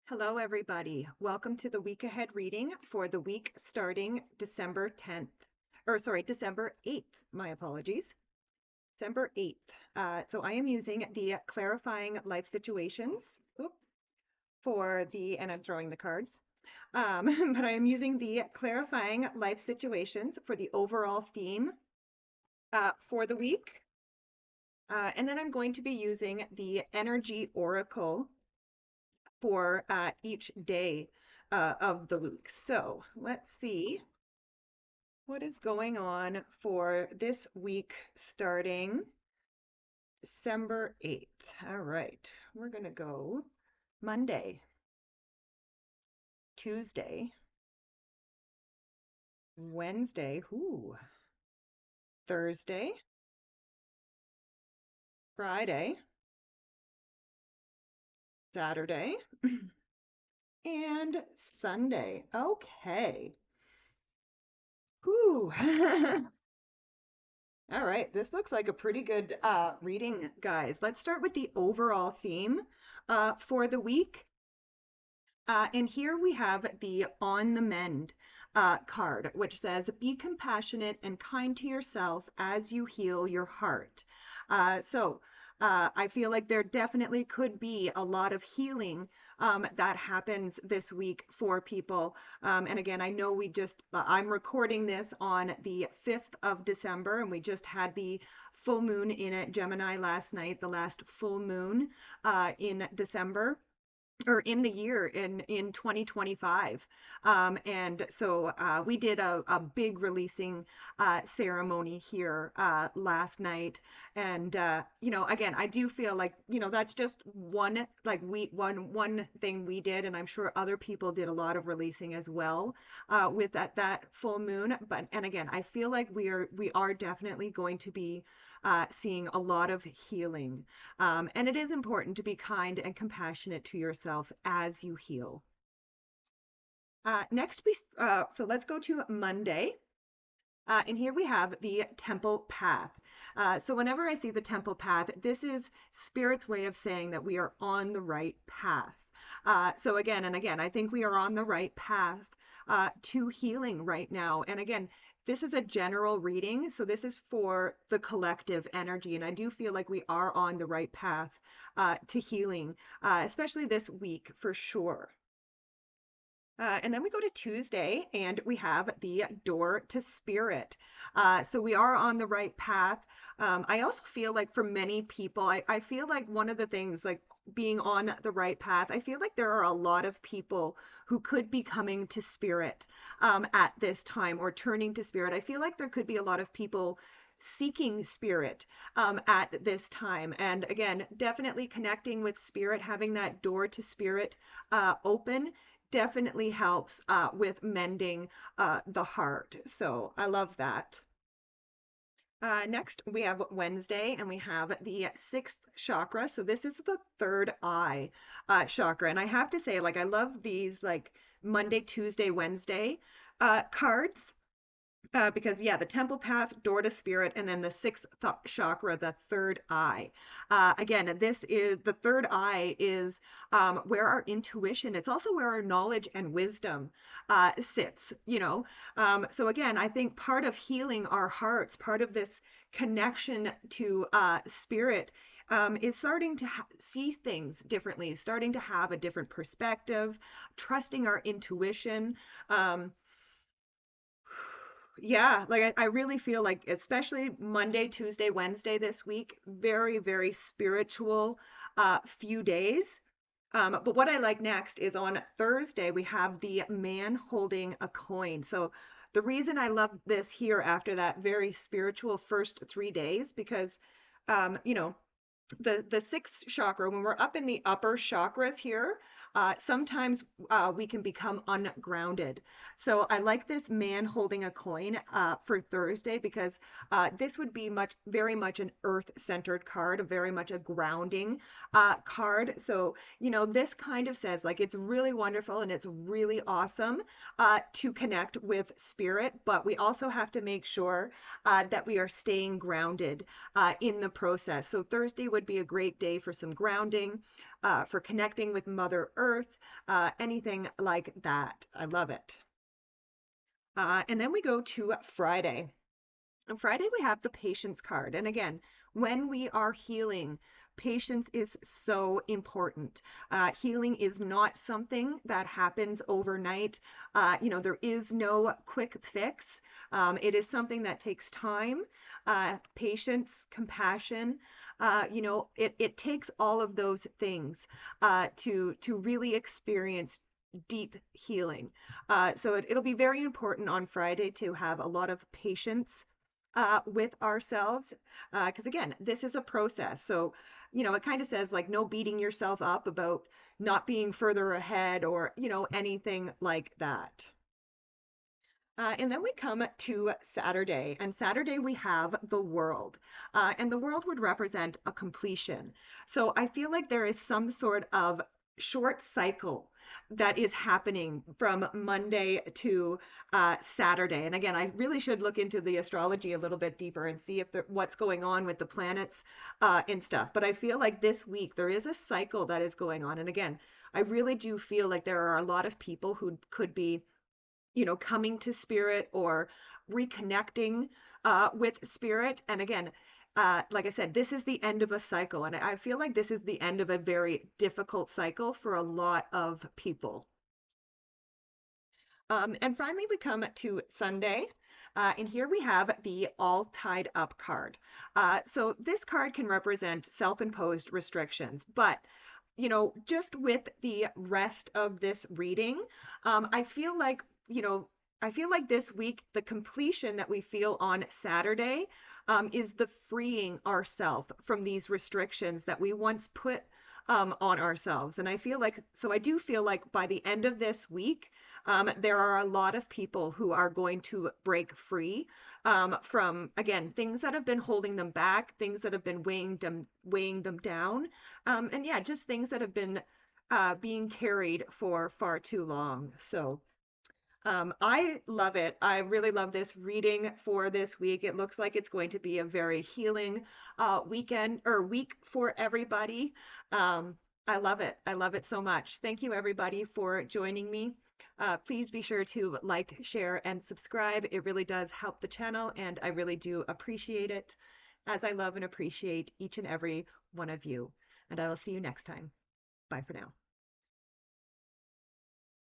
Hello, everybody. Welcome to the week ahead reading for the week starting December 10th, December 8th. My apologies. December 8th. So I am using the clarifying life situations and I'm throwing the cards. But I am using the clarifying life situations for the overall theme for the week. And then I'm going to be using the energy oracle for each day of the week. So let's see what is going on for this week starting December 8th. All right, we're going to go Monday, Tuesday, Wednesday, Thursday, Friday, Saturday, and Sunday. Okay. Whew. All right, this looks like a pretty good reading, guys. Let's start with the overall theme for the week. And here we have the On the Mend card, which says, be compassionate and kind to yourself as you heal your heart. I feel like there definitely could be a lot of healing that happens this week for people. And again, I know I'm recording this on the 5th of December, and we just had the full moon in Gemini last night, the last full moon in December or in the year in 2025. And so we did a big releasing ceremony here last night. And again, I do feel like that's just one thing we did, and I'm sure other people did a lot of releasing as well with that full moon. And again, I feel like we are definitely going to be seeing a lot of healing. And it is important to be kind and compassionate to yourself as you heal. So let's go to Monday. And here we have the temple path. So whenever I see the temple path, this is Spirit's way of saying that we are on the right path. So again and again, I think we are on the right path to healing right now. And again, this is a general reading, so this is for the collective energy, and I do feel like we are on the right path to healing, especially this week for sure. And then we go to Tuesday and we have the door to spirit. So we are on the right path. I also feel like for many people, I feel like one of the things, like being on the right path, I feel like there are a lot of people who could be coming to spirit at this time or turning to spirit. I feel like there could be a lot of people seeking spirit at this time. And again, definitely connecting with spirit, having that door to spirit open definitely helps with mending the heart. So I love that. Next, we have Wednesday and we have the sixth chakra. So this is the third eye chakra. And I have to say, like, I love these like Monday, Tuesday, Wednesday cards. Because yeah, the temple path, door to spirit, and then the sixth chakra, the third eye. Again, this is the third eye is where our intuition. It's also where our knowledge and wisdom sits. So again, I think part of healing our hearts, part of this connection to spirit. Is starting to see things differently, starting to have a different perspective, trusting our intuition. Yeah, like I really feel like, especially Monday, Tuesday, Wednesday this week, very, very spiritual few days. But what I like next is on Thursday, we have the man holding a coin. So the reason I love this here after that very spiritual first 3 days, because you know, the sixth chakra, when we're up in the upper chakras here, sometimes we can become ungrounded. So I like this man holding a coin for Thursday because this would be very much an earth-centered card, very much a grounding card. So, this kind of says like it's really wonderful and it's really awesome to connect with spirit, but we also have to make sure that we are staying grounded in the process. So Thursday would be a great day for some grounding. for connecting with Mother Earth, anything like that. I love it. And then we go to Friday. On Friday, we have the patience card. And again, when we are healing, patience is so important. Healing is not something that happens overnight. There is no quick fix. It is something that takes time, patience, compassion. It takes all of those things to really experience deep healing. It'll be very important on Friday to have a lot of patience with ourselves. Because again, this is a process. So, it kind of says like no beating yourself up about not being further ahead or, anything like that. And then we come to Saturday, and Saturday we have the world, and the world would represent a completion. So I feel like there is some sort of short cycle that is happening from Monday to Saturday. And again, I really should look into the astrology a little bit deeper and see if what's going on with the planets and stuff. But I feel like this week there is a cycle that is going on. And again, I really do feel like there are a lot of people who could be coming to spirit or reconnecting with spirit. And again, like I said, this is the end of a cycle. And I feel like this is the end of a very difficult cycle for a lot of people. And finally, we come to Sunday. And here we have the all tied up card. So this card can represent self-imposed restrictions, but just with the rest of this reading, I feel like, I feel like this week, the completion that we feel on Saturday, is the freeing ourselves from these restrictions that we once put on ourselves. And I feel like, so I do feel like by the end of this week, there are a lot of people who are going to break free from, again, things that have been holding them back, things that have been weighing them down, and yeah, just things that have been being carried for far too long. So I love it. I really love this reading for this week. It looks like it's going to be a very healing weekend or week for everybody. I love it. I love it so much. Thank you, everybody, for joining me. Please be sure to like, share, and subscribe. It really does help the channel, and I really do appreciate it, as I love and appreciate each and every one of you. And I will see you next time. Bye for now.